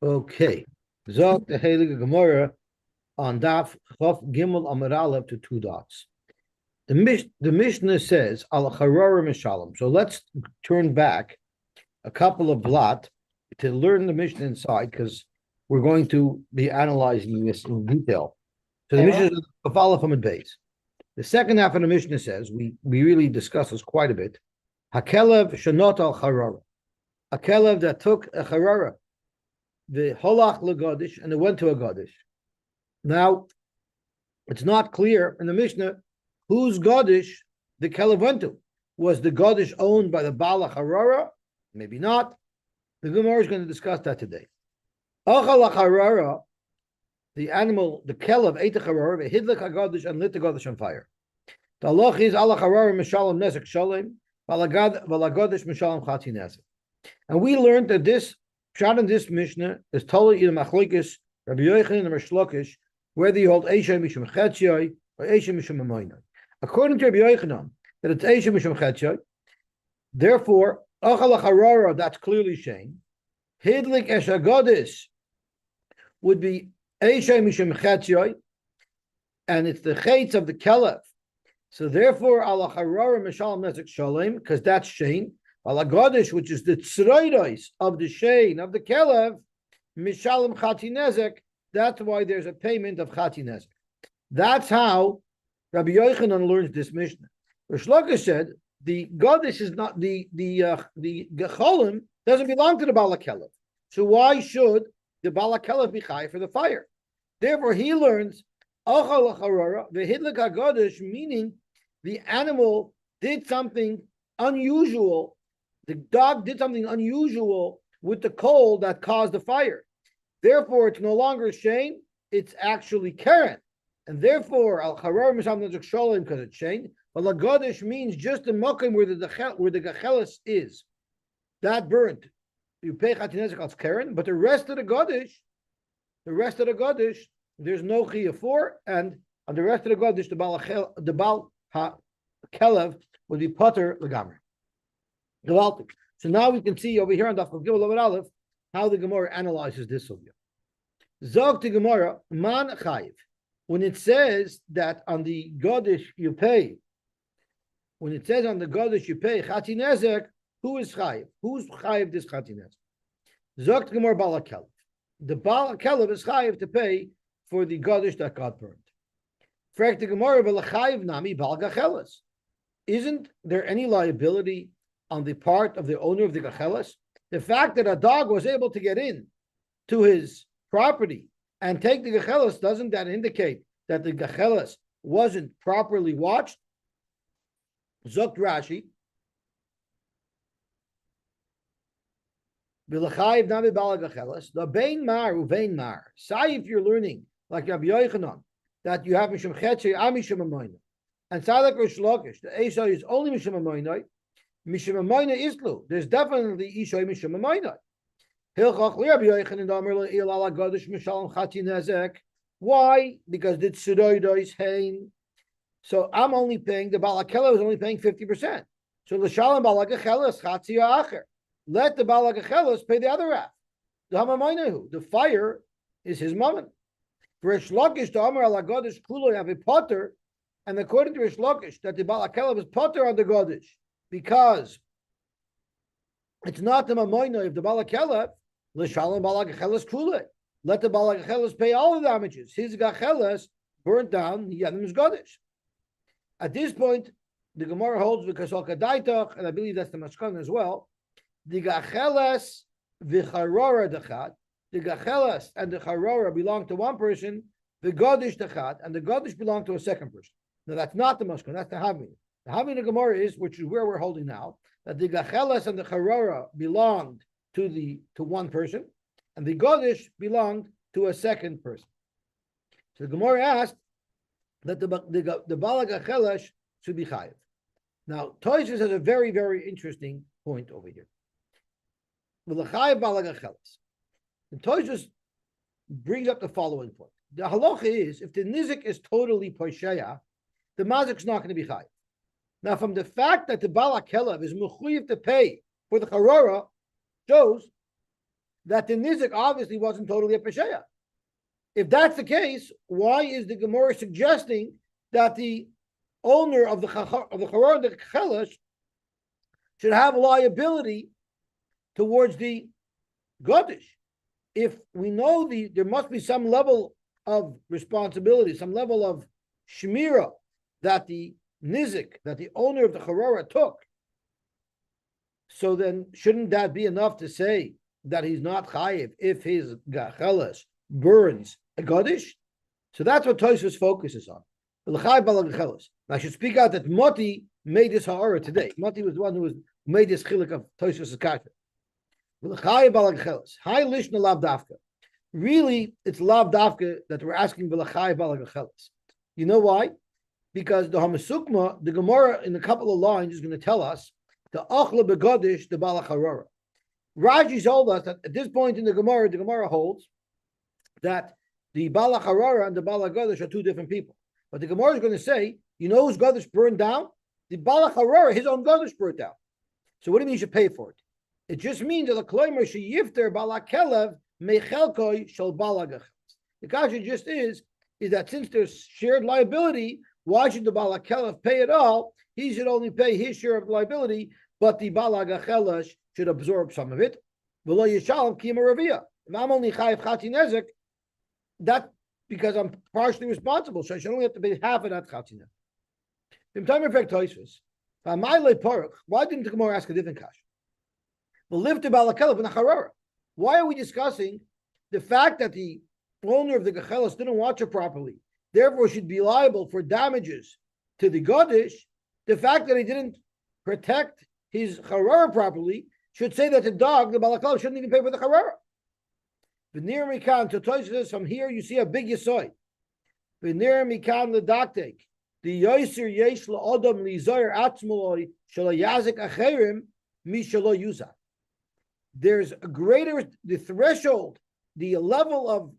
Okay. Zog the Heilige Gemara on Daf Chof Gimel Amud Aleph to two dots. The Mishnah says Al Charora Mishalom. So let's turn back a couple of blot to learn the Mishnah inside because we're going to be analyzing this in detail. So the Mishnah is a follow from a base. The second half of the Mishnah says we really discuss this quite a bit. Hakelev Shanot Al Charora. A kelev that took a charora, the holach legodish, and it went to a godish. Now, it's not clear in the Mishnah whose godish the kelev went to. Was the godish owned by the Baal Harara? Maybe not. The Gemara is going to discuss that today. Achal Harara, the animal, the kelev ate the harara, hidlek hagodish, and lit the godish on fire. The halach is Allah harara mishalom nezek shalem, valagodish mishalom chati nezek. And we learned that this shot in this Mishnah is totally in machlokes Rabbi Yochanan and Rish Lakish, whether you hold Eisha Mishum Chetzioi or Eisha Mishum Amoinoi. According to Rabbi Yochanan, that it's Eisha Mishum Chetzioi, therefore, Achal Harara, that's clearly Shane. Hidlik Eshagodis would be Eisha Mishum Chetzioi, and it's the Chetz of the Kelev. So therefore, Allah Harara Mishalom Nezek Shalem, because that's Shane. Alagodish, which is the tzroidos of the shein of the kelev, mishalem chati nezek. That's why there's a payment of chati nezek. That's how Rabbi Yochanan learns this Mishnah. Rish Lakish said the godish is not the gecholim doesn't belong to the bala kelev. So why should the bala kelev be chai for the fire? Therefore, he learns achal harara v'hidlik hagodish, meaning the animal did something unusual. The dog did something unusual with the coal that caused the fire. Therefore, it's no longer Shane, it's actually Karen. And therefore, Al Harar Misham Nezek Sholem, because it's Shane. But Lagodish means just the Mokim where the Gachelis is. That burnt. You pay Chati Nezek als Karen, but the rest of the Godish, there's no Chiyah for, and on the rest of the Godish, the Baal HaKelev would be Potter Lagamri. So now we can see over here on Daf Gimel Amud Aleph how the Gemara analyzes this sugya. Zog to Gemara man chayiv. When it says that on the godish you pay, chati nezek, who is chayiv? Who's chayiv this chati nezek? Zog to Gemara Bala Kelev. The Bala Kelev is chayiv to pay for the godish that got burned. Frek the Gemara Bala chayiv nami Bal Gacheles. Isn't there any liability on the part of the owner of the gacheles? The fact that a dog was able to get in to his property and take the gacheles, doesn't that indicate that the gacheles wasn't properly watched? Zokt Rashi. V'lechayiv nami bala gacheles. The bein mar uvein mar. Say if you're learning like Rabbi Yochanan that you have mishum chetzi amishum amoyna, and say like Rish Lakish the Esau is only mishum amoyna. Mishum Amayna Islu. There's definitely Ishoy Mishum Amayna. Why? Because the Tsudoido is paying. So I'm only paying, the Balakela is only paying 50%. So L'Shalom Balagachelas Chatzi Acher. Let the Balagachelas pay the other half. The Hamamaynahu. The fire is his moment. For Rish Lakish, the Amar Alagodish Kulo have a potter, and according to Rish Lakish, that the Balakela was potter on the Godish. Because it's not the mamoina of the balakela, l'shalom balagacheles kule. Let the balagacheles pay all the damages. His gacheles burnt down Yadim's godish. At this point, the Gemara holds because al kadaitach, and I believe that's the mashkan as well. The gacheles v'charora dechat. The gacheles and the charora belong to one person. The godish dechat and the godish belong to a second person. Now that's not the mashkan. That's the havmin. The Havina Gemara is, which is where we're holding now, that the Gacheles and the Charora belonged to one person, and the Godish belonged to a second person. So the Gemara asked that the Bala Gacheles should be Chayiv. Now, Toyshus has a very, very interesting point over here. The Chayiv Bala Gacheles. And Toyshus brings up the following point. The halacha is, if the Nizik is totally Posheya, the Mazik is not going to be Chayiv. Now, from the fact that the Bala Kelev is mechuyev to pay for the Charora, shows that the nizik obviously wasn't totally a pesheya. If that's the case, why is the Gemara suggesting that the owner of the charor, the chelas, should have liability towards the godish? If we know there must be some level of responsibility, some level of shmira that the nizik, that the owner of the charora took, so then shouldn't that be enough to say that he's not chayiv if his gachelas burns a godish? So that's what Tosfos focuses on. I should speak out that Moti made this ha'ara today. Moti was the one who made this chilik of Tosfos' kasha. Really, it's lav dafka that we're asking v'lachai balagachelas. You know why? Because the Hamasukma, the Gemara in a couple of lines is going to tell us the achla begodish the balacharora. Rashi told us that at this point in the Gemara holds that the balacharora and the balagodish are two different people. But the Gemara is going to say, you know whose godish burned down? The balacharora, his own godish burned down. So what do you mean you should pay for it? It just means that the kloimer sheyifter balakelev mechelkoi shel balagach. The kasha just is that since there's shared liability, why should the balakelev pay it all? He should only pay his share of liability, but the balagachelash should absorb some of it. V'lo yishalom kima ravia. If I'm only chayiv chati nezek, that because I'm partially responsible, so I should only have to pay half of that chati nezek. Why didn't the Gemara ask a different kasha? Why are we discussing the fact that the owner of the gechelas didn't watch it properly, therefore should be liable for damages to the godish? The fact that he didn't protect his charara properly should say that the dog, the balakalav, shouldn't even pay for the charara. V'nir mikan to Tosfos from here you see a big yisoy. V'nir mikan ledaktek the yoser yesh la'odam lizoyer atzmoloi shelo yazik acherim mi shelo yuza. There's a greater, the threshold, the level of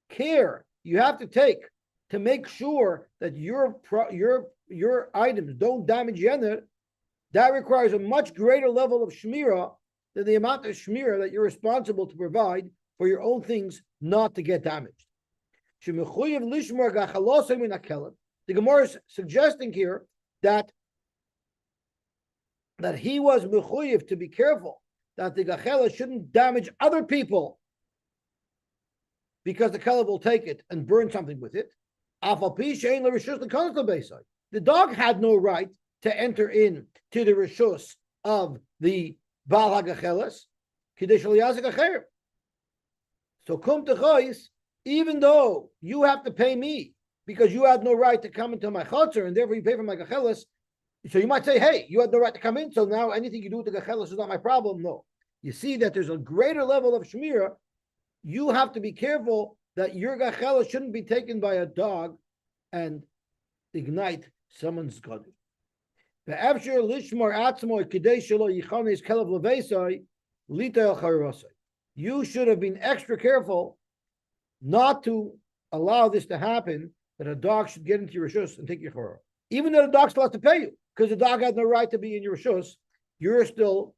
care you have to take to make sure that your items don't damage Yener. That requires a much greater level of shmira than the amount of shmira that you're responsible to provide for your own things not to get damaged. The Gemara is suggesting here that he was mechuyev to be careful that the gachela shouldn't damage other people because the kelev will take it and burn something with it. The dog had no right to enter in to the rishus of the Baal HaGacheles. So kum techois, even though you have to pay me because you had no right to come into my chotzer and therefore you pay for my gacheles. So you might say, hey, you had no right to come in, so now anything you do with the gacheles is not my problem. No. You see that there's a greater level of shmira. You have to be careful that your gacheles shouldn't be taken by a dog and ignite someone's god. You should have been extra careful not to allow this to happen, that a dog should get into your rishus and take your chorah. Even though the dog still has to pay you, because the dog has no right to be in your rishus, you're still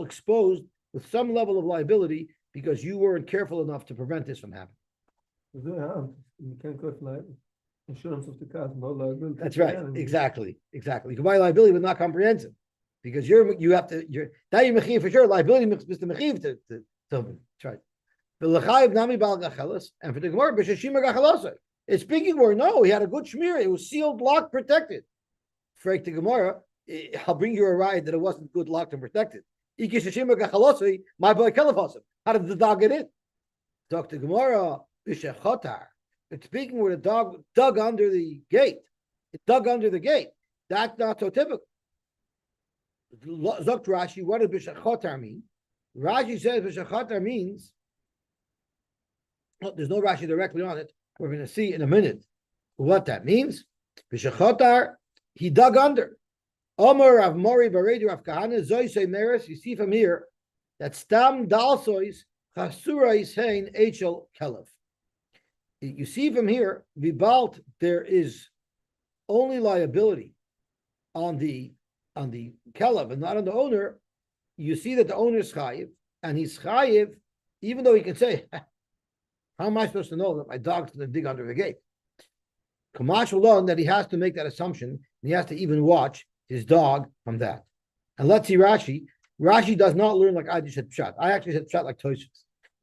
exposed with some level of liability because you weren't careful enough to prevent this from happening. You can't go for insurance of the car, no liability. That's right. Exactly. You can buy liability but not comprehensive. Because you have to now you're mechiv for sure. Liability is the mechiv to that's right. And for the Gemara, it's speaking word. No, he had a good shmir. It was sealed, locked, protected. For the Gemara, I'll bring you a ride that it wasn't good, locked, and protected. My boy Kelefosim. How did the dog get in? Dr. Gemara, it's speaking where the dog dug under the gate. It dug under the gate. That's not so typical. Zokt Rashi, what does B'shachotar mean? Rashi says B'shachotar means, there's no Rashi directly on it. We're going to see in a minute what that means. B'shachotar, he dug under. Omer Rav Mori Baredi Rav Kahana Zoy Soy Meres. You see from here that Stam Dalsois Chasura Yisein Echel Kelev. You see from here, Vibalt, there is only liability on the Kelev and not on the owner. You see that the owner is chayiv. and he's chayiv, even though he can say, how am I supposed to know that my dog's going to dig under the gate? Kamash alone, that he has to make that assumption, and he has to even watch his dog from that. And let's see Rashi. Rashi does not learn like I just said pshat. I actually said pshat like Tosfos.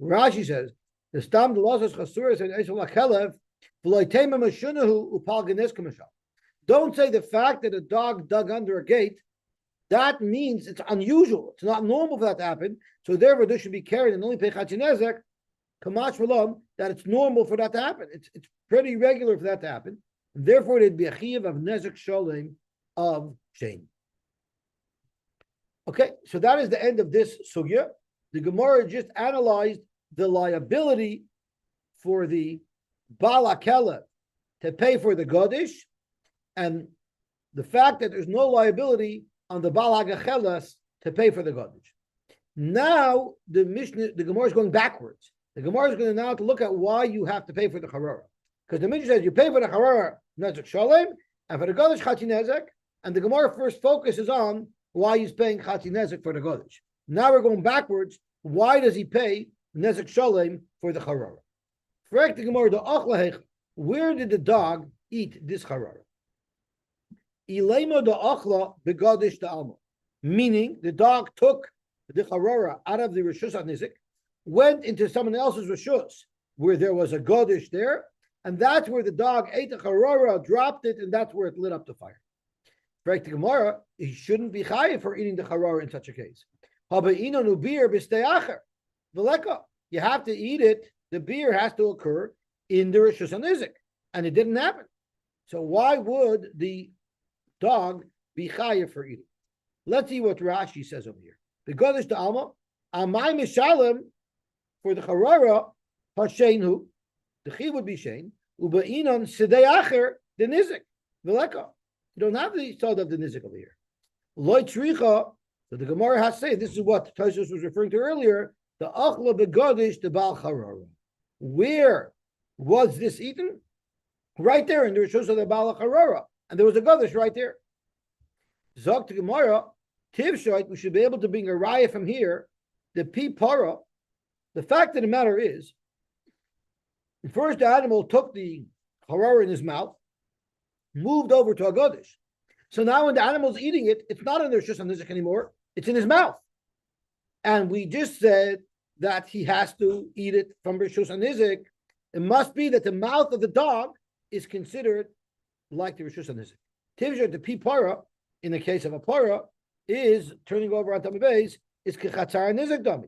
Rashi says, the stam de losas chasuras and esel lakelev v'loitema mashunahu upal genes kamashal. Don't say the fact that a dog dug under a gate, that means it's unusual. It's not normal for that to happen. So therefore, this should be carried and only pay chatinezek, kamash malam, that it's normal for that to happen. It's pretty regular for that to happen. And therefore, it'd be a chiyuv of nezek sholem of shame. Okay, so that is the end of this sugya. The Gemara just analyzed the liability for the balakela to pay for the godish, and the fact that there's no liability on the balagachelas to pay for the godish. Now the Gemara is going backwards. The Gemara is going to now to look at why you have to pay for the charara, because the Mishnah says you pay for the charara nezek shalem and for the godish chati nezek, and the Gemara first focuses on why he's paying chati nezek for the godish. Now we're going backwards. Why does he pay nezek shalem for the charara? Correct the Gemara, the achlahech. Where did the dog eat this charara? Ilema the achla begodish the alma, meaning the dog took the charara out of the rishus nizik, went into someone else's rishus where there was a godish there, and that's where the dog ate the charara, dropped it, and that's where it lit up the fire. Correct the Gemara, he shouldn't be chayiv for eating the charara in such a case. You have to eat it. The beer has to occur in the rishus nizik, and it didn't happen. So why would the dog be chayiv for eating? Let's see what Rashi says over here. The godish to alma, amay mishalem for the charara hashenhu, the chi would be shein, ubeinon sedei acher the nizik v'leka. You don't have the sod of the nizik over here. Loy tricha. So the Gemara has to say this is what Tosfos was referring to earlier. The achla begodish the bal charara. Where was this eaten? Right there in the rishus of the bal charara, and there was a godish right there. Zok to Gemara, tivshoit. We should be able to bring a raya from here. The pi para. The fact of the matter is, first the animal took the harara in his mouth, moved over to a godish. So now when the animal's eating it, it's not in the rishus nizik anymore. It's in his mouth. And we just said that he has to eat it from rishus nizik. It must be that the mouth of the dog is considered like the rishus nizik. Tivshoit, the pi para, in the case of a para, is turning over on tummy base, is kechatzar nizik dummy.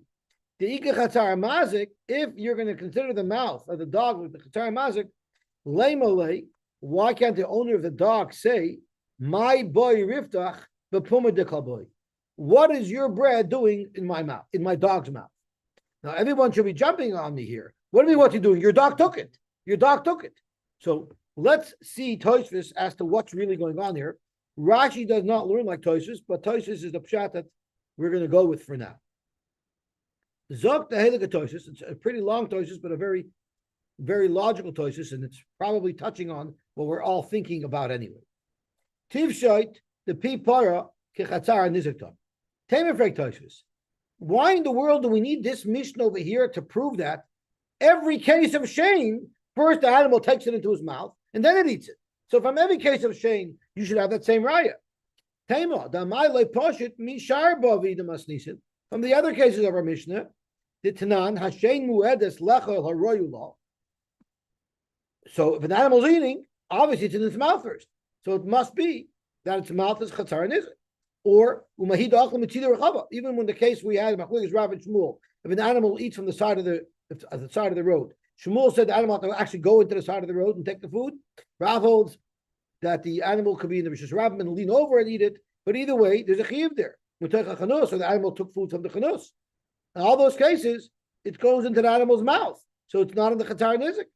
The ikechatzar mazik, if you're going to consider the mouth of the dog with the chatzar mazik, leimale, why can't the owner of the dog say, my boy riftach bepuma de boy? What is your bread doing in my mouth, in my dog's mouth? Now everyone should be jumping on me here. What do you mean what you're doing? Your dog took it. Your dog took it. So let's see Tosfos as to what's really going on here. Rashi does not learn like Tosfos, but Tosfos is the pshat that we're going to go with for now. Zok the Heilige Tosfos. It's a pretty long Tosfos, but a very, very logical Tosfos, and it's probably touching on what we're all thinking about anyway. Tivshait the pi para kechatzar niziktam. Tamefrek Tosfos. Why in the world do we need this mission over here to prove that every case of shame, first the animal takes it into his mouth and then it eats it? So from every case of shame, you should have that same raya. From the other cases of our Mishnah, the Tanan Hashem muedes lechol haroyula. So if an animal's eating, obviously it's in its mouth first. So it must be that its mouth is chatzar nizik. Or even when the case we had Machlokes Rav and Shmuel, if an animal eats from the side of the road, Shmuel said the animal has to actually go into the side of the road and take the food. Rav holds that the animal could be in the Rishus Rabbim and lean over and eat it. But either way, there's a chiyuv there. So the animal took food from the chanus. In all those cases, it goes into the animal's mouth. So it's not in the chatar nizik.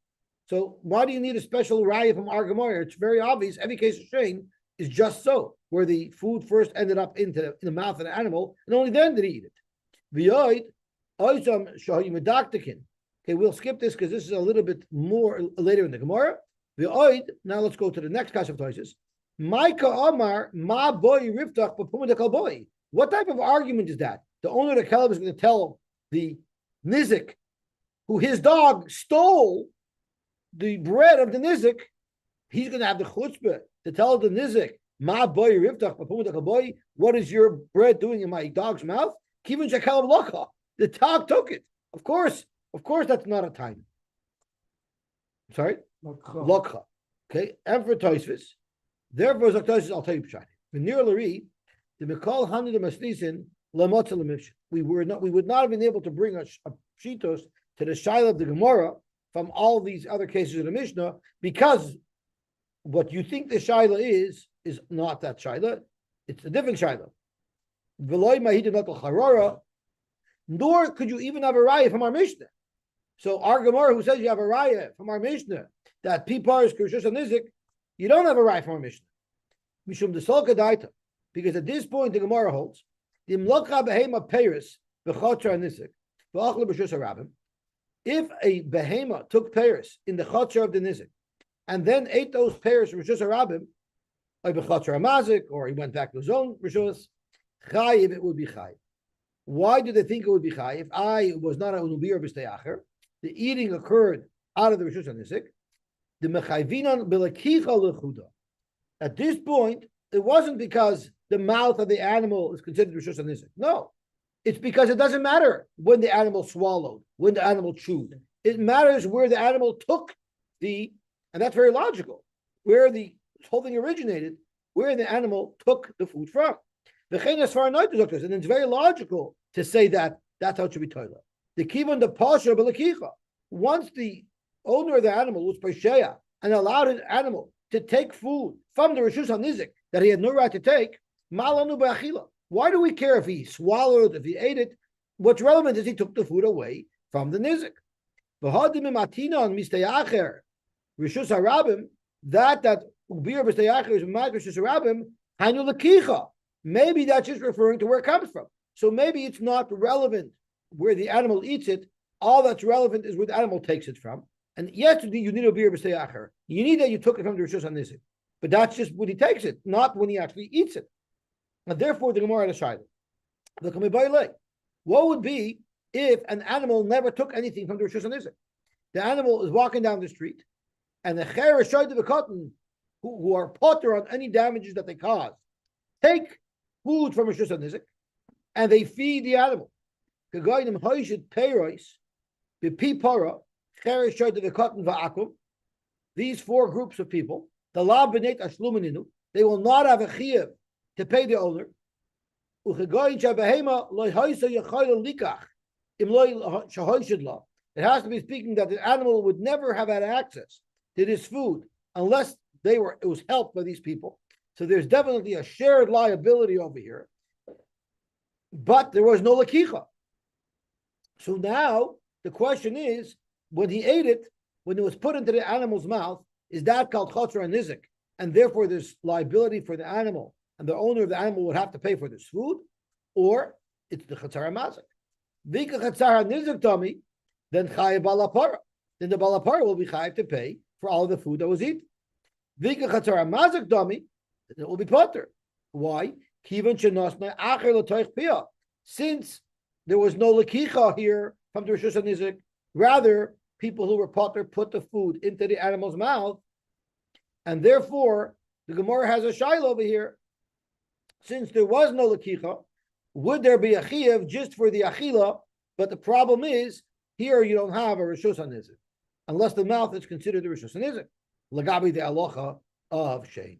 So why do you need a special raya from our Gemara? It's very obvious. Every case of shame is just so, where the food first ended up in the mouth of the animal, and only then did he eat it. Okay, we'll skip this because this is a little bit more later in the Gemara. Now let's go to the next Kashav Tosfos. Maika Omar, ma boy riftach b'puma de boy. What type of argument is that? The owner of the kelb is going to tell the nizik, who his dog stole the bread of the nizik, he's going to have the chutzpah to tell the nizik, "Ma boy riftach boy, what is your bread doing in my dog's mouth?" Kivin shekel locha. The dog took it. Of course, that's not a time. Sorry, lokha. Okay, and for Tosfos, therefore Tosfos, I'll tell you pshat. The near Lari, the Mikol Hani the Masnisin Lamotza Lemivsh. We would not have been able to bring a shitos to the shaila of the Gemara from all these other cases of the Mishnah, because what you think the shaila is not that shaila. It's a different shaila. V'loy mahid natal charara. Nor could you even have a raya from our Mishnah. So our Gemara, who says you have a raya from our Mishnah that pipar is kershus and nizik, you don't have a raya from our Mishnah. Mishum desolka daita, because at this point the Gemara holds the imlocha behema peiris b'chotra and nizik v'achla b'shus harabim. If a behema took peiris in the chotra of the nizik and then ate those peiris b'shus harabim, like b'chotra amazik, or he went back to his own rishus, chayiv, it would be chayiv. Why do they think it would be chai? If I was not a unubir b'steyacher, the eating occurred out of the rishus hanisik. The mechayvinon belakicha lechuda. At this point, it wasn't because the mouth of the animal is considered rishus hanisik. No, it's because it doesn't matter when the animal swallowed, when the animal chewed. It matters where the animal took and that's very logical, where the whole thing originated, where the animal took the food from. And it's very logical to say that that's how it should be toilet. The kivon the pasha b'lekicha. Once the owner of the animal was pasheya and allowed an animal to take food from the rishus hanizik that he had no right to take, malanu b'achila. Why do we care if he swallowed, if he ate it? What's relevant is he took the food away from the nizik. V'hadim matina on mistayacher rishus harabim, that ubir b'stayacher is mad rishus harabim hanu lekicha. Maybe that's just referring to where it comes from. So maybe it's not relevant where the animal eats it. All that's relevant is where the animal takes it from. And yes, you need a beer b'steyacher. You need that you took it from the rishus hanisik. But that's just when he takes it, not when he actually eats it. And therefore, the Gemara had a shayla. What would be if an animal never took anything from the rishus hanisik? The animal is walking down the street, and the cher shayda v'katan, who are potter on any damages that they cause, take food from rishus hanisik, and they feed the animal. These four groups of people, they will not have a chiyuv to pay the owner. It has to be speaking that the animal would never have had access to this food unless it was helped by these people. So there's definitely a shared liability over here, but there was no lakicha. So now the question is, when he ate it, when it was put into the animal's mouth, is that called chotra and nizik? And therefore there's liability for the animal, and the owner of the animal would have to pay for this food, or it's the chatzara mazik. Vika chatzara nizik tummy, then chayav balapara. Then the balapara will be chayav to pay for all of the food that was eaten. Vika chatzara mazik dummy, it will be potter. Why? Since there was no lakicha here from the rishus hanisik, rather people who were potter put the food into the animal's mouth, and therefore the Gemara has a shaila over here. Since there was no lakicha, would there be a chiyuv just for the achila? But the problem is here you don't have a rishus hanisik, unless the mouth is considered the rishus hanisik. Lagabi the alocha of shein.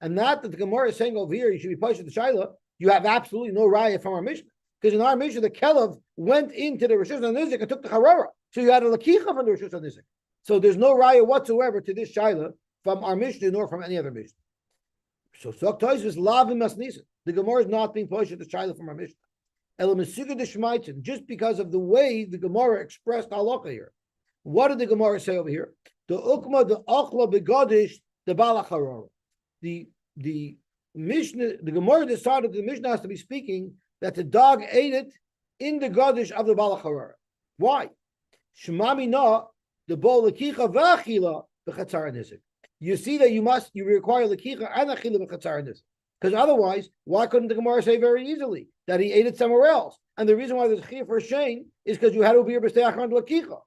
And not that the Gemara is saying over here you should be punished the shaila. You have absolutely no raya from our Mishnah, because in our Mishnah the kelev went into the rishus hanisik and took the harara, so you had a lakicha from the rishus hanisik. So there's no raya whatsoever to this shaila from our Mishnah nor from any other Mishnah. So Tosfos is lavim masnisin. The Gemara is not being punished the shaila from our Mishnah. Elamisuga de shmaitin, just because of the way the Gemara expressed halacha here. What did the Gemara say over here? The ukma the achla begadish the balacharara. The Mishnah, the Gemara decided the Mishnah has to be speaking that the dog ate it in the gadish of the balacharara. Why? Shemami na the bol lakicha v'achila b'chatzar nizik. You see that you require lakicha and achila b'chatzar nizik, because otherwise, why couldn't the Gemara say very easily that he ate it somewhere else? And the reason why there's chiyuv for Shane is because you had to be b'steachar and lakicha.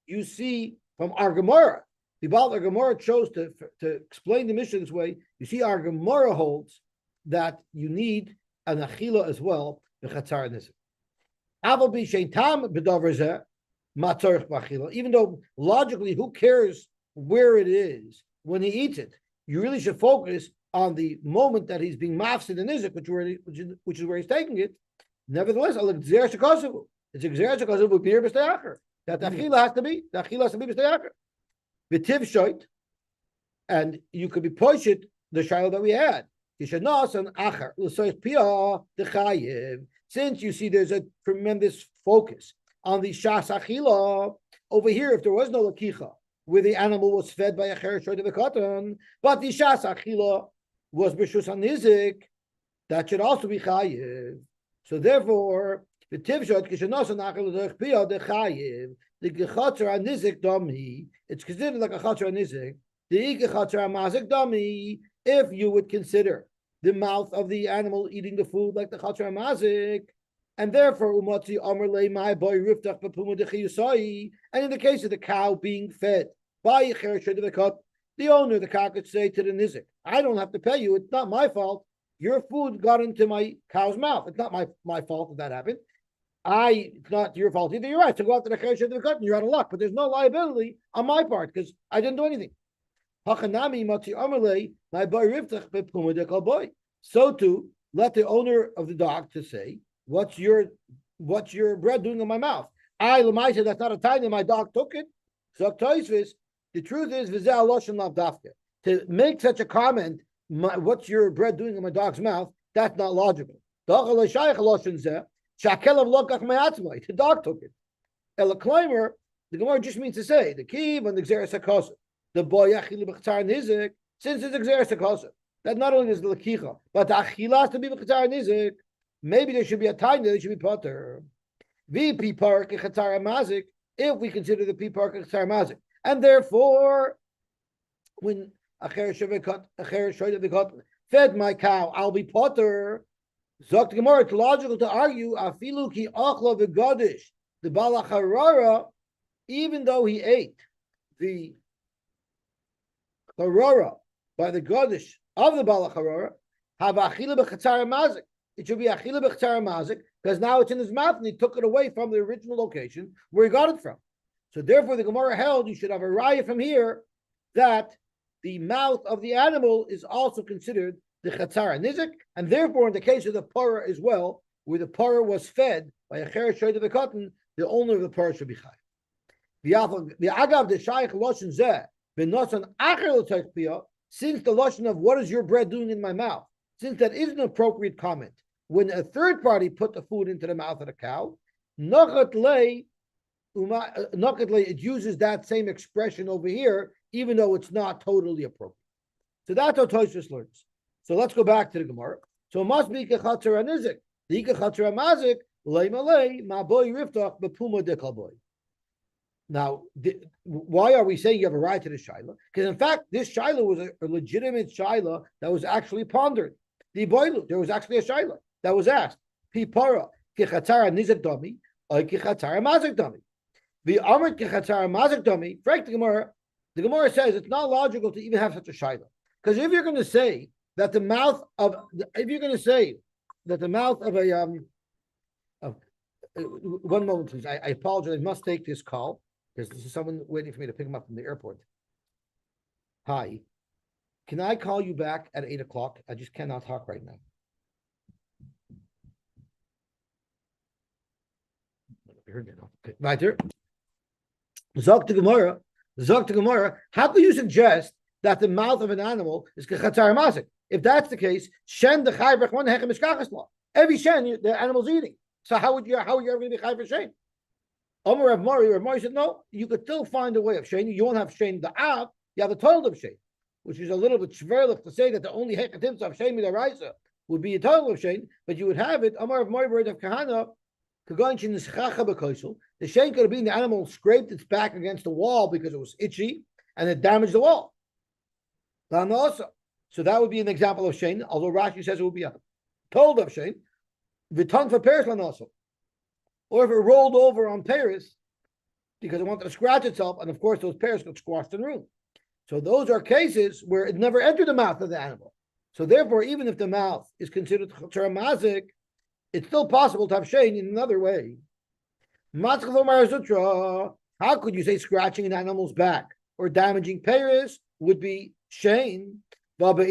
You see from our Gemara, the Baal Gemara chose to explain the mission this way. You see, our Gemara holds that you need an achila as well, the chatzar nizik. Even though logically, who cares where it is when he eats it? You really should focus on the moment that he's being mafsid in nizik, which is where he's taking it. Nevertheless, it's exeris shekasavu beer b'steachar. That the achila has to be b'steachar. V'tiv shoit, and you could be poshit the shiloh that we had. Yishanas and achar l'soich piyah dechayev. Since you see there's a tremendous focus on the shas achila over here, if there was no lakicha, where the animal was fed by a cher shoit of a cotton, but the shas achila was b'shus hanizik, that should also be chayev. So therefore, the tivshot kishanos and achil l'soich piyah dechayev. The gechatzer hanizik dami, it's considered like a chatzer hanizik. The gechatzer hamazik dami, if you would consider the mouth of the animal eating the food like the chatzer hamazik, and therefore umatzi amar le my boy riftach b'puma dechiyusai. And in the case of the cow being fed by a chereshet of the cut, the owner of the cow could say to the nizik, "I don't have to pay you. It's not my fault. Your food got into my cow's mouth. It's not my fault that happened. It's not your fault either. You're right. So go after the chereshet of the cut, and you're out of luck. But there's no liability on my part because I didn't do anything." Hachanami matzi amar le my boy riftach b'puma dechiyusai. So too, let the owner of the dog to say, what's your bread doing in my mouth? I lemaisa, that's not a time my dog took it. So the truth is v'zeh loshen lav dafka. To make such a comment, what's your bread doing in my dog's mouth? That's not logical. The dog took it. El climber, the Gemara just means to say the kiv and the xeris hakosa. The boy achil b'chtar nizik, since it's xeris hakosa. That not only is the lakicha, but the achila has to be b'chatzar nizik. Maybe there should be a time that they should be potter. V'pi park chatzar mazik, if we consider the pi park chatzar mazik, and therefore, when acher shoyde fed my cow, I'll be potter. Zok Gemara, it's logical to argue afilu ki achla v'gadish the balacharara, even though he ate the charara by the gadish of the balacharara, have achila b'chatzar mazik. It should be achila b'chatzar mazik because now it's in his mouth and he took it away from the original location where he got it from. So therefore, the Gemara held you should have a raya from here that the mouth of the animal is also considered the chatzar nizik, and therefore, in the case of the parah as well, where the parah was fed by a cheresh shoyt of the cotton, the owner of the parah should be chayav. The agav the shaykh loshen zeh b'nosan acher l'taychpiyah. Since the lashon of what is your bread doing in my mouth, since that is an appropriate comment, when a third party put the food into the mouth of the cow, it uses that same expression over here, even though it's not totally appropriate. So that's how Tosfos learns. So let's go back to the Gemara. So it must be kechatzer anizik. The kechatzer amazik leimalei ma boy riftach bepuma dekal boy. Now, why are we saying you have a right to the shaila? Because in fact, this shaila was a legitimate shaila that was actually pondered. The boilu, there was actually a shaila that was asked. Pipara kechatzara nizak dami, or kechatzara mazik dami. The amrit kechatzara mazik dami. Frank the Gemara says it's not logical to even have such a shaila. Because if you're going to say that the mouth of one moment, please. I apologize. I must take this call. Because this is someone waiting for me to pick him up from the airport. Hi. Can I call you back at 8 o'clock? I just cannot talk right now. You heard me now. Okay. Right there. Zok to Gemara. How can you suggest that the mouth of an animal is kechatzar mazik? If that's the case, shen the chayvrach one hechem iskachas law. Every shen the animal's eating. So how are you ever going to be chayv shen? Rav Mori said, no, you could still find a way of shane. You won't have shane the av, you have a total of shane, which is a little bit shverlich to say that the only hekatim of shane midaraisa would be a total of shane, but you would have it. Rav Mori word of kahana, the shane could have been the animal scraped its back against the wall because it was itchy and it damaged the wall. So that would be an example of shane, although Rashi says it would be a total of shane. V'ton for Paris also, or if it rolled over on Paris because it wanted to scratch itself, and of course those pears got squashed in room. So those are cases where it never entered the mouth of the animal. So therefore, even if the mouth is considered chatzar mazik, it's still possible to have shein in another way. How could you say scratching an animal's back or damaging pears would be shein? Remember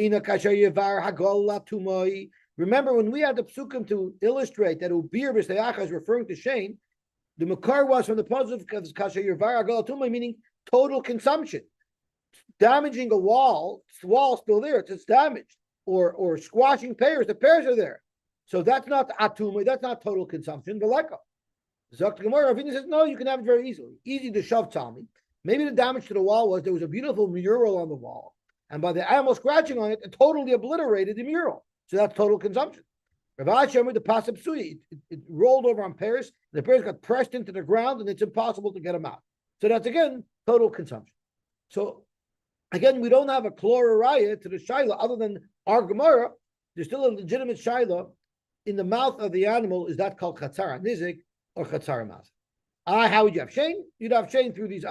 when we had the psukim to illustrate that ubir b'steyacha is referring to shein, the makar was from the positive of kasher yervar hagol tumay, meaning total consumption. Damaging a wall still there, it's damaged, or squashing pears, the pears are there. So that's not atumay, that's not total consumption. Veleka. Zok Gemara, Ravina says, no, you can have it very easily. Easy to shove Tommy. Maybe the damage to the wall was there was a beautiful mural on the wall, and by the animal scratching on it, it totally obliterated the mural. So that's total consumption. Rav Asher, the pasuk psui, it rolled over on pears, the pears got pressed into the ground, and it's impossible to get them out. So that's again total consumption. So again, we don't have a chloraraya to the shaila other than our Gemara. There's still a legitimate shaila in the mouth of the animal. Is that called chatzara nizik or chatzara mas? How would you have shein? You'd have shein through these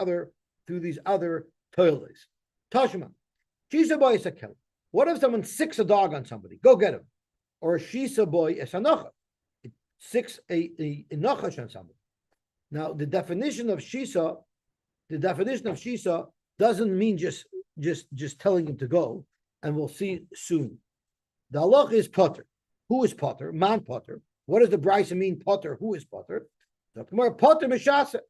other toilets. Tashma, shisa boy is a kelim. What if someone sicks a dog on somebody? Go get him. Or a shisa boy is a nacha. It sicks a nachash on somebody. Now the definition of shisa doesn't mean just telling him to go, and we'll see soon. The halach is potter. Who is potter? Man potter. What does the brisa mean? Potter. Who is potter? The potter mishasa.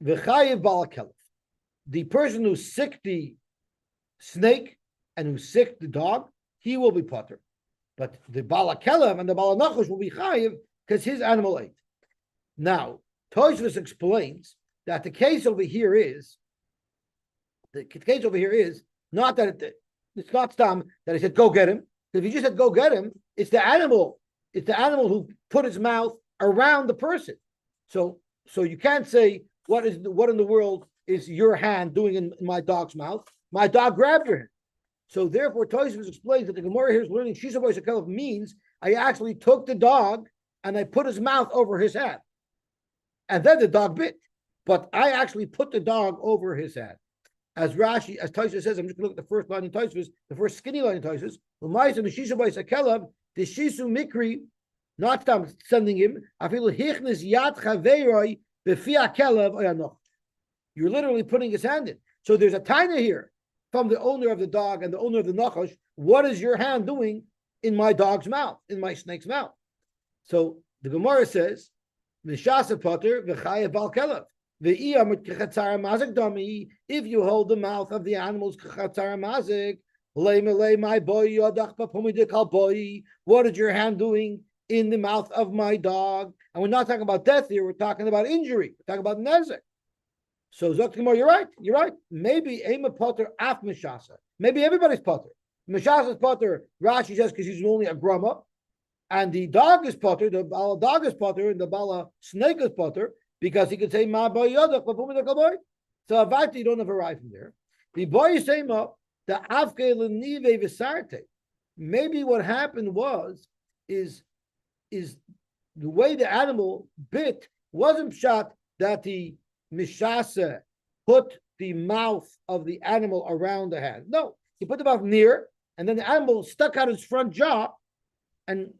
V'chayiv balakelef. The person who sicked the snake and who sicked the dog, he will be potter. But the balakelef and the balanachush will be chayiv because his animal ate. Now, Tosfos explains that the case over here is not that it's not stam that he said go get him. If he just said go get him, it's the animal who put his mouth around the person. So you can't say what in the world is your hand doing in my dog's mouth? My dog grabbed your hand. So therefore, Tosfos explains that the Gemara here is learning Shisa Boy Shekelef means I actually took the dog and I put his mouth over his head, and then the dog bit. But I actually put the dog over his head. As Tosfos says, I'm just going to look at the first line in Tosfos, the first skinny line in Tosfos. The shisu mikri, not sending him. You're literally putting his hand in. So there's a taina here from the owner of the dog and the owner of the nachash. What is your hand doing in my dog's mouth, in my snake's mouth? So the Gemara says, "Mishasa potter v'chayev bal kelev." If you hold the mouth of the animals, what is your hand doing in the mouth of my dog? And we're not talking about death here, we're talking about injury, we're talking about nezek. So Zoktimor, you're right. Maybe Ema Potter af Mishasa. Maybe everybody's Potter. Mishasa's Potter, Rashi says, because he's only a grumma. And the dog is Potter, the Bala dog is Potter, and the Bala snake is Potter, because he could say Ma boy yodach boy. So Avati, you don't have a right from there. The boy is saying the Avke Lenive Visarte. Maybe what happened is the way the animal bit wasn't shot that the Mishasa put the mouth of the animal around the hand. No, he put the mouth near, and then the animal stuck out his front jaw and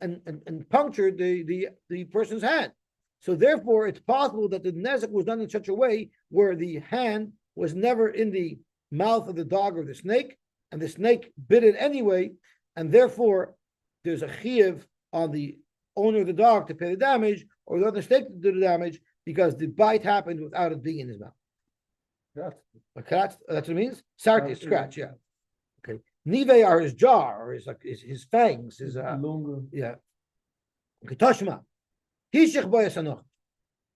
punctured the person's hand. So therefore, it's possible that the nezek was done in such a way where the hand was never in the mouth of the dog or the snake, and the snake bit it anyway, and therefore there's a chiyuv on the owner of the dog to pay the damage, or the other snake to do the damage, because the bite happened without it being in his mouth. That's what it means? Sarti, scratch, yeah. Okay. Nive are his jaw, or his fangs, his longer. Yeah. Okay, Tashma.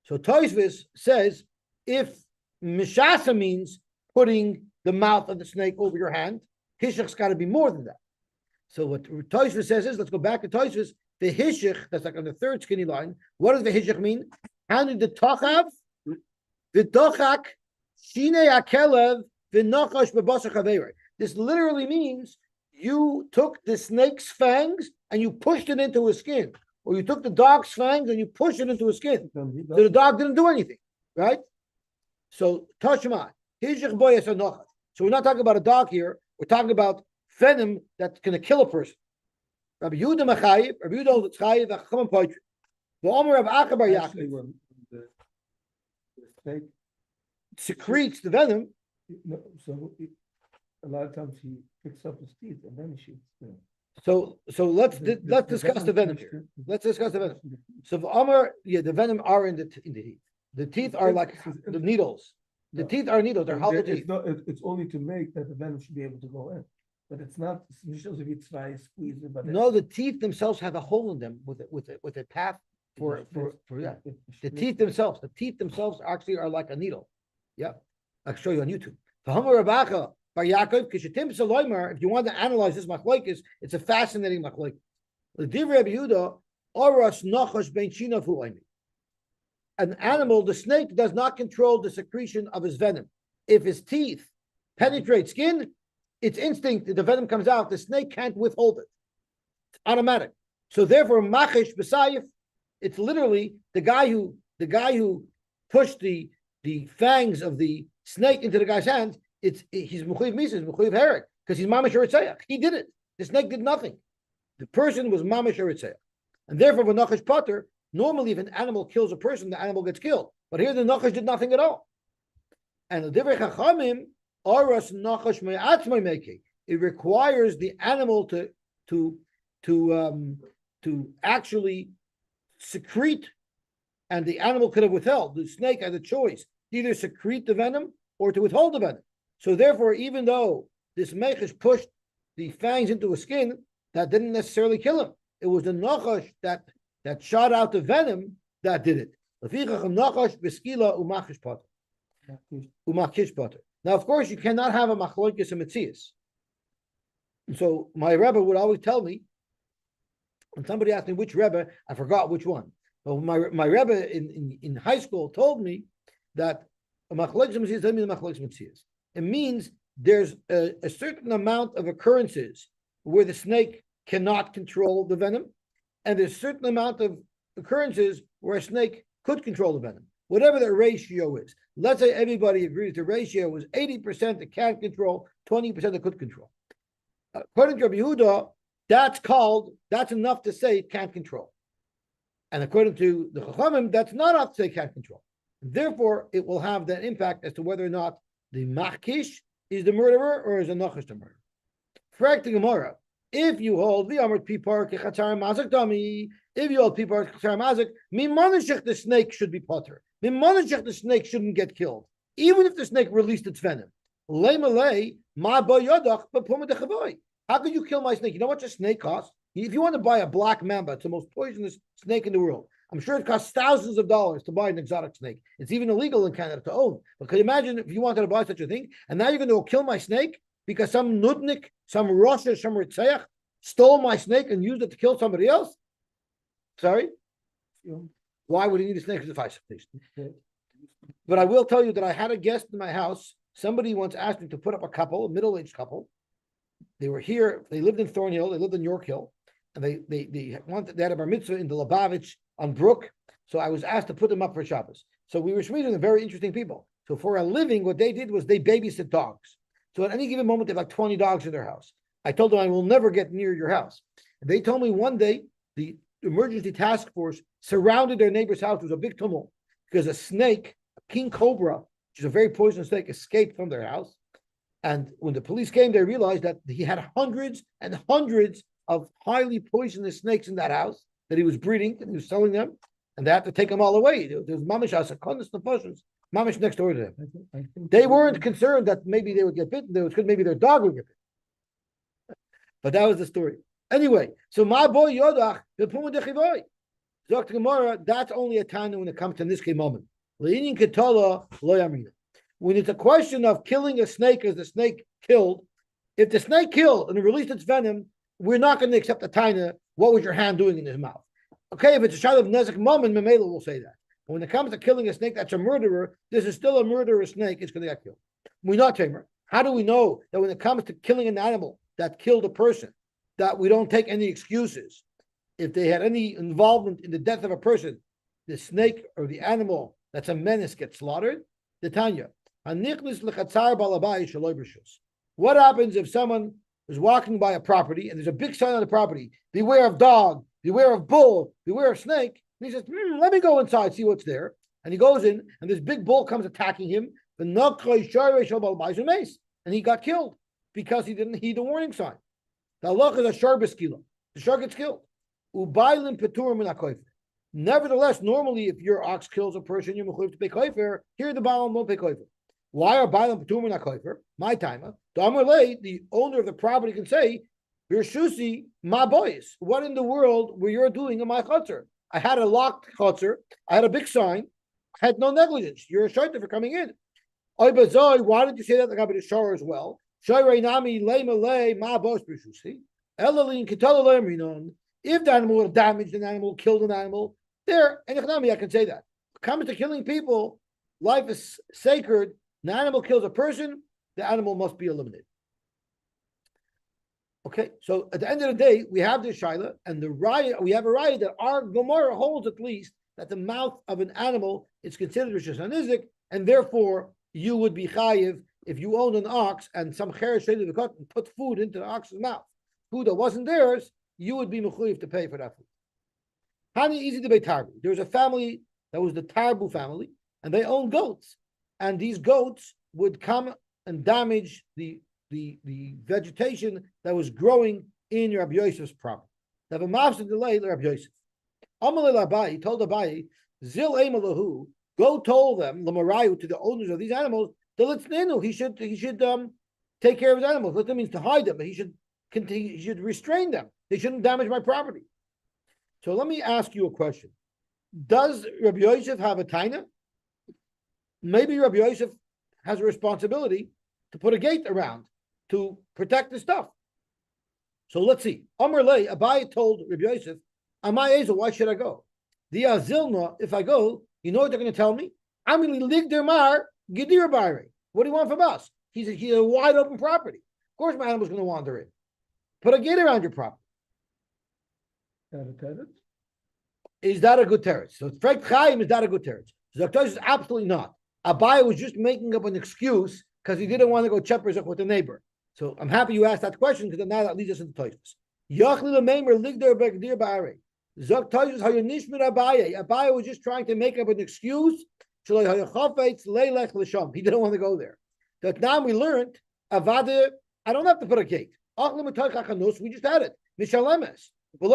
So Tosfos says if Mishasa means putting the mouth of the snake over your hand, Hishach's got to be more than that. So what Tosfos says is, let's go back to Tosfos, the Hishach, that's like on the third skinny line. What does the Hishach mean? Handed the Tochav, the Tochak, Shine Akelev, the Nachash Bebasach Haveir. This literally means you took the snake's fangs and you pushed it into his skin. or you took the dog's fangs and you pushed it into a skin. So the dog didn't do anything, right? So Tashma, so we're not talking about a dog here. We're talking about venom that's going to kill a person. Rabbi Yehuda Machayev, Rabbi Yehuda Chayev, Acham Poitri. The Omer of Akabar Actually, Yaakov when the snake, secretes the venom. no, a lot of times he picks up his teeth and then he shoots. So let's discuss the venom here. Let's discuss the venom. So the Omer, the venom are in the teeth. The teeth are like the needles. The teeth are needles. They're hollow teeth. It's only to make that the venom should be able to go in, but it's not. Squeeze it. But No, the teeth themselves have a hole in them with a path for that. The teeth themselves actually are like a needle. Yeah, I'll show you on YouTube. If you want to analyze this machlokes, it's a fascinating machlokes. An animal, the snake, does not control the secretion of his venom. If his teeth penetrate skin, it's instinct. The venom comes out. The snake can't withhold it. It's automatic. So therefore, machish b'sayif, it's literally the guy who pushed the fangs of the snake into the guy's hands. He's mechuyev mises, mechuyev herek, because he's mamish eretzeach. He did it. The snake did nothing. The person was mamish eretzeach, and therefore, when nachash potter, normally if an animal kills a person, the animal gets killed. But here the nachash did nothing at all. And the divrei chachamim aras nachash me'atzmai meki. It requires the animal to actually secrete, and the animal could have withheld. The snake had a choice: either secrete the venom or to withhold the venom. So therefore, even though this mechish pushed the fangs into a skin, that didn't necessarily kill him. It was the nachash that shot out the venom that did it. Now, of course, you cannot have a machlokes and metzias. So my Rebbe would always tell me, when somebody asked me which Rebbe, I forgot which one. But my Rebbe in high school told me that a machlokes and metzias doesn't mean a machlokes and metzias. It means there's a certain amount of occurrences where the snake cannot control the venom, and there's a certain amount of occurrences where a snake could control the venom, whatever the ratio is. Let's say everybody agrees the ratio is 80% that can't control, 20% that could control. According to Rabbi Yehuda, that's enough to say it can't control. And according to the Chachamim, that's not enough to say it can't control. Therefore, it will have that impact as to whether or not the machkish is the murderer or is the nachash the murderer. Correct the Gemara. If you hold the amrit pipar kechatzar mazik dami, if you hold pipar kechatzar mazik, mimanishich the snake should be potter. Mimanishich the snake shouldn't get killed, even if the snake released its venom. Lei malei ma ba yodach b'puma dechavoi. How could you kill my snake? You know what your snake costs? If you want to buy a black mamba, it's the most poisonous snake in the world. I'm sure it costs thousands of dollars to buy an exotic snake. It's even illegal in Canada to own. But can you imagine if you wanted to buy such a thing, and now you're going to go kill my snake because some nudnik, some Russia, some Ritzeach stole my snake and used it to kill somebody else? Sorry? Why would he need a snake as a vice? But I will tell you that I had a guest in my house. Somebody once asked me to put up a middle-aged couple. They were here. They lived in Thornhill. They lived in York Hill. And they had a bar mitzvah in the Lubavitch on Brook. So I was asked to put them up for Shabbos. So we were meeting very interesting people. So for a living, what they did was they babysit dogs. So at any given moment, they have like 20 dogs in their house. I told them I will never get near your house. And they told me one day the emergency task force surrounded their neighbor's house. It was a big tumult because a snake, a king cobra, which is a very poisonous snake, escaped from their house. And when the police came, they realized that he had hundreds and hundreds of highly poisonous snakes in that house that he was breeding and he was selling them, and they had to take them all away. There was mamish asakonis nefashos, mamish next door to them. I think they weren't concerned that maybe they would get bitten. They was maybe their dog would get bitten. But that was the story. Anyway, so my boy Yodach, the Puma de Chivoy. Dr. Gemara, that's only a time when it comes to this moment. When it's a question of killing a snake as the snake killed, if the snake killed and it released its venom, we're not going to accept the taina. What was your hand doing in his mouth? Okay, if it's a child of nezek moment, Memela will say that. But when it comes to killing a snake that's a murderer, this is still a murderous snake. It's going to get killed. We're not tamer. How do we know that when it comes to killing an animal that killed a person, that we don't take any excuses? if they had any involvement in the death of a person, the snake or the animal that's a menace gets slaughtered. The Tanya. What happens if someone is walking by a property and there's a big sign on the property, beware of dog, beware of bull, beware of snake? And he says, let me go inside, see what's there. And he goes in, and this big bull comes attacking him. And he got killed because he didn't heed the warning sign. The halach is a shar b'skila. The shark gets killed. Nevertheless, normally, if your ox kills a person, you're mechuyev to pay kofer. Here, the baalim won't pay kofer. Why are baalim petur min kofer? My timer. The owner of the property can say, "Birshusi, my boys. What in the world were you doing in my chutzner? I had a locked chutzner. I had a big sign. I had no negligence. You're a shaita for coming in. Why did you say that? Like the shar as well. If the animal would damaged an animal, killed an animal, there, and I can say that. Comes to killing people, life is sacred. The animal kills a person, the animal must be eliminated. Okay, so at the end of the day, we have this shaila, and we have a raya that our Gemara holds at least that the mouth of an animal is considered rishus hanizik, and therefore you would be chayiv if you owned an ox and some cheresh put food into the ox's mouth, food that wasn't theirs, you would be mechuyev to pay for that food. Hani easy to pay tarbu. There was a family that was the Tarbu family, and they owned goats, and these goats would come and damage the vegetation that was growing in Rabbi Yosef's property. They have a mafsed delay to Rabbi Yosef. Amalei Abayi told Abayi, Zil Emalahu, go told them, Lamarayu, to the owners of these animals, he should take care of his animals. What that means to hide them, but he should restrain them. They shouldn't damage my property. So let me ask you a question. Does Rabbi Yosef have a taina? Maybe Rabbi Yosef has a responsibility to put a gate around to protect the stuff. So let's see. Amar Lei, Abaye told Rabbi Yosef, Amai Ezel, why should I go? The Azilna, if I go, you know what they're going to tell me? I'm going to lig der mar, gidir bayre. What do you want from us? He's a wide open property. Of course my animal's going to wander in. Put a gate around your property. Is that a good teretz? So Frek Chaim, is that a good teretz? Zaktosh is absolutely not. Abaye was just making up an excuse because he didn't want to go cheppers with the neighbor. So I'm happy you asked that question because now that leads us into Toshus. Yachli l'meimer ligder begdir ba'arei. Zaktosh is hayanishmir Abaye. Abaye was just trying to make up an excuse. He didn't want to go there. That now we learned avade. I don't have to put a gate. We just had it. Mishalemes. No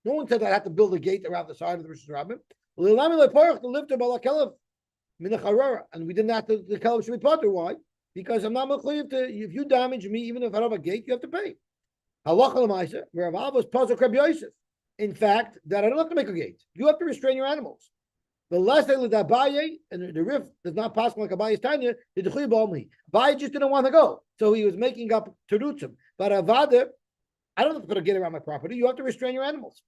one said I had to build a gate around the side of the Rosh Rabbim. And we didn't have to, the Kaleb should be potter. Why? Because I'm not mechuyev to, if you damage me, even if I don't have a gate, you have to pay. Where Bava was puzzled Rabbi Yosef. In fact, that I don't have to make a gate. You have to restrain your animals. The last day with Abaye, and the Rif does not pass like Abaye's Tanya, the Dechuy Balmi. Abaye just didn't want to go. So he was making up terutzim. But Avada, I don't have to put a gate around my property. You have to restrain your animals.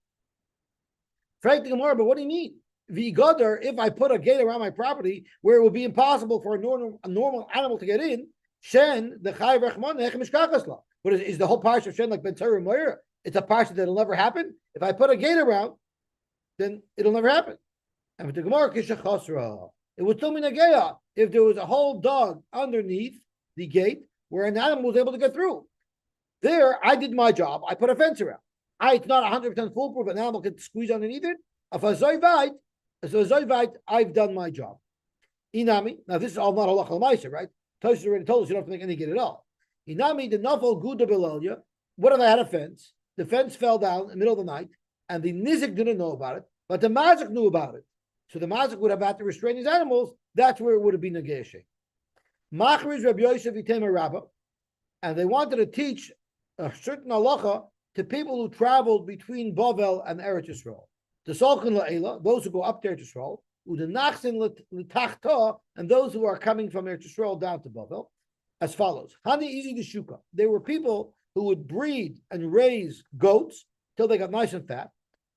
Frank the Gemara, but what do you mean? V'godar, if I put a gate around my property where it would be impossible for a normal animal to get in, Shen, the Chai Rechman, Mishkachasla. But is the whole parsha of Shen like Ben Torah Moira? It's a parsha that'll never happen. If I put a gate around, then it'll never happen. And with the Gemara, it would still mean a geya if there was a whole dog underneath the gate where an animal was able to get through. There, I did my job. I put a fence around. It's not 100% foolproof. An animal can squeeze underneath it. If a zoivite, I've done my job. Inami. Now this is all not halach l'maisa, right? Toshis already told us you don't have to make any gate at all. Inami the nafal guda belalya. What if I had a fence? The fence fell down in the middle of the night, and the nizik didn't know about it, but the mazik knew about it. So the mazik would have had to restrain his animals. That's where it would have been a geshe. Machriz Rabbi Yosef Itema Rabbah, and they wanted to teach a certain halacha to people who traveled between Bavel and Eretz Yisrael. The Salkin La'ela, those who go up to Eretz Yisrael, Udenachsin L'Tachta, and those who are coming from Eretz Yisrael down to Bavel, as follows. Hani Izi the Shuka. They were people who would breed and raise goats till they got nice and fat,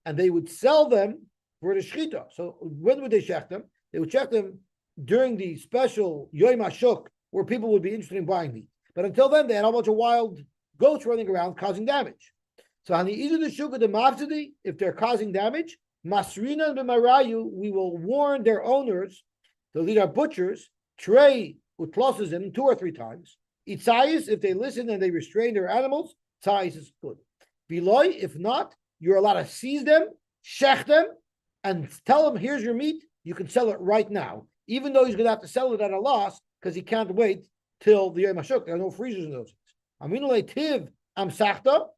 and they would sell them for the shchita. So when would they shech them? They would shech them during the special Yom HaShuk, where people would be interested in buying meat. But until then, they had a bunch of wild goats running around causing damage. So on the either the shuka the mafsidi, if they're causing damage, masrina b'marayu, we will warn their owners. So these are butchers. Trey utlosses them 2 or 3 times. Itzayis, if they listen and they restrain their animals, tzayis is good. Beloy, if not, you're allowed to seize them, shech them, and tell them, here's your meat. You can sell it right now, even though he's going to have to sell it at a loss because he can't wait till the Yom HaShuk. There are no freezers in those things. Aminu tiv amsachta.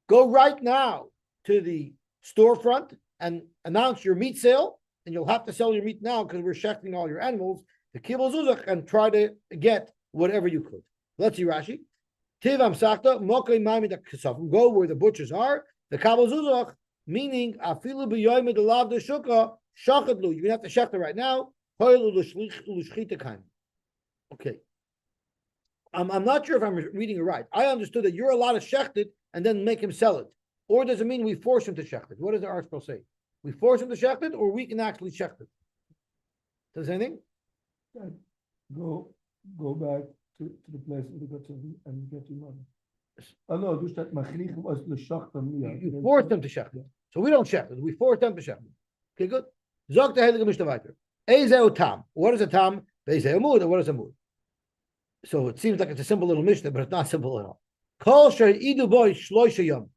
Go right now to the storefront and announce your meat sale, and you'll have to sell your meat now because we're shechting all your animals. The kibbutz zuzach and try to get whatever you could. Let's see Rashi. Tiv amsachta mokei mami da kesafim. Go where the butchers are. The kibbutz zuzach, meaning afilu b'yoyim delav de shukah shachadlu. You're gonna have to shecht it right now. Okay. I'm not sure if I'm reading it right. I understood that you're allowed to shecht it and then make him sell it. Or does it mean we force him to shecht it? What does the article say? We force him to shecht it, or we can actually shecht it? Does anything? Go back to the place where they got to and get your money. Oh no, dus dat machrichim was l'shachtam. You force them to shecht it. So we don't shecht it. We force them to shecht it. Okay, good. Zog the heilige Mishnah weiter. Ezeu tam. What is a tam? Ezeu mud. And what is a mud? So it seems like it's a simple little Mishnah, but it's not simple at all. Kol idu boy shloisha yom.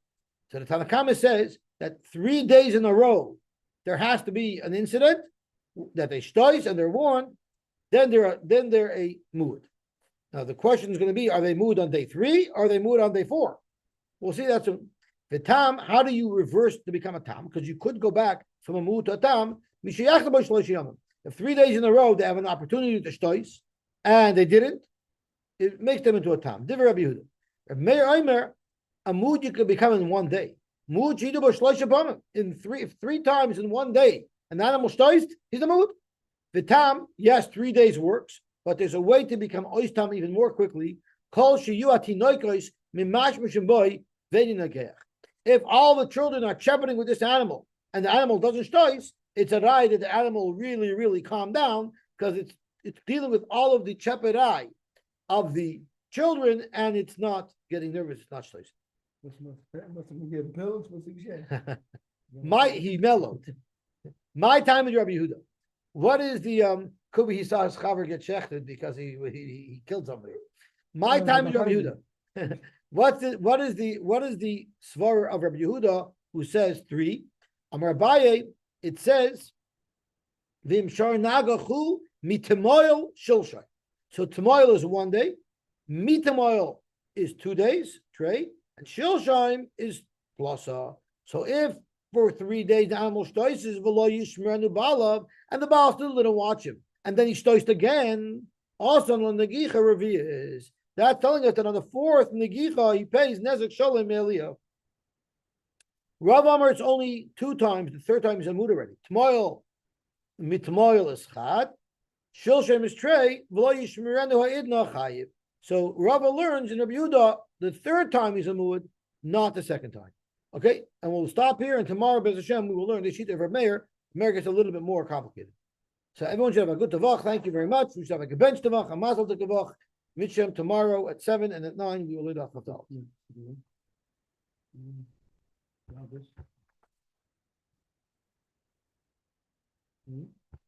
So the Tanakama says that 3 days in a row there has to be an incident that they shtois and they're warned. Then they're a mood. Now the question is going to be: are they mood on day 3 or are they mood on day 4? We'll see. That's the tam. How do you reverse to become a tam? Because you could go back from a mood to a tam. If 3 days in a row they have an opportunity to shtois and they didn't, it makes them into a tam. Divrei Rabbi Yehuda. If Meir Omer, a mood you could become in 1 day. Mood in 3 times in 1 day. An animal shtoist, he's a mood. The tam, yes, 3 days works, but there's a way to become oistam even more quickly. If all the children are shepherding with this animal and the animal doesn't shtois, it's a right that the animal really, really calm down because it's dealing with all of the shepherdai of the children and it's not getting nervous. It's not shtois. He mellowed. My time in Rabbi Yehuda. What is the could be he saw his chaver get shechted because he killed somebody. My time in Rabbi Yehuda. What is the svara of Rabbi Yehuda who says 3? Amar Abaye, it says Vim shar nagachu mitemoil shilshay. So temoil is 1 day, mitemoil is 2 days, trey, and shilshaim is plasa. So if for 3 days the animal shtoises v'lo yishmerenu balav, and the baal still didn't watch him, and then he shtoised again, also on negicha revias. That's telling us that on the 4th negicha he pays nezek shalom eliyah. Rav Amar, it's only 2 times. The 3rd time is a mood already. Tmoil, mitmoil is chad. Shilshem is trey. V'lo yishmerenu ha'idna chayiv. So Rava learns in Rabbi Yehuda the 3rd time is a mood, not the 2nd time. Okay, and we'll stop here, and tomorrow, Bez Hashem, we will learn the sheet of Meir. Meir gets a little bit more complicated. So everyone should have a good tavach. Thank you very much. We should have a bench tavach, a mazel tavach. Mitchem tomorrow at 7 and at 9 we will lead off Haftal. Mm-hmm.